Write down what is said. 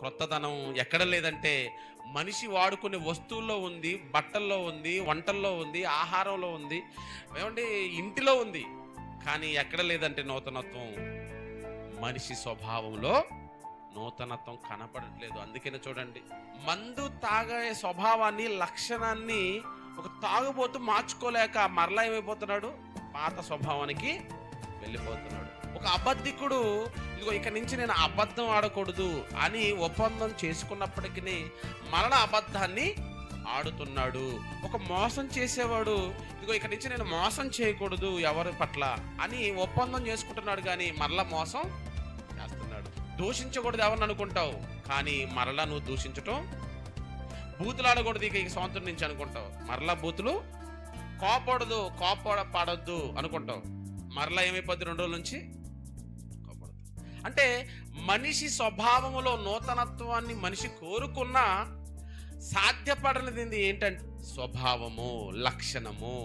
క్రొత్తదనం ఎక్కడ లేదంటే మనిషి వాడుకునే వస్తువుల్లో ఉంది, బట్టల్లో ఉంది, వంటల్లో ఉంది, ఆహారంలో ఉంది, ఏమంటే ఇంటిలో ఉంది. కానీ ఎక్కడ లేదంటే నూతనత్వం మనిషి స్వభావంలో నూతనత్వం కనపడట్లేదు. అందుకనే చూడండి, మందు తాగే స్వభావాన్ని, లక్షణాన్ని ఒక తాగుబోతు మార్చుకోలేక మరలా ఏమైపోతున్నాడు, పాత స్వభావానికి వెళ్ళిపోతున్నాడు. ఒక అబద్ధికుడు ఇదిగో ఇక నుంచి నేను అబద్ధం ఆడకూడదు అని ఒప్పందం చేసుకున్నప్పటికీ మరణ అబద్ధాన్ని ఆడుతున్నాడు. ఒక మోసం చేసేవాడు ఇదిగో ఇక నుంచి నేను మోసం చేయకూడదు ఎవరి పట్ల అని ఒప్పందం చేసుకుంటున్నాడు, కానీ మరలా మోసం చేస్తున్నాడు. దూషించకూడదు ఎవరిని అనుకుంటావు, కానీ మరలా నువ్వు దూషించటం. బూతులు ఆడకూడదు ఇక సంవత్సరం నుంచి అనుకుంటావు, మరలా బూతులు. కోపడద్దు అనుకుంటావు, మరలా ఏమైపోద్ది 2 రోజుల నుంచి కోపడదు. అంటే మనిషి స్వభావములో నూతనత్వాన్ని మనిషి కోరుకున్నా సాధ్యపడనిది ఏంటంటే స్వభావము, లక్షణము.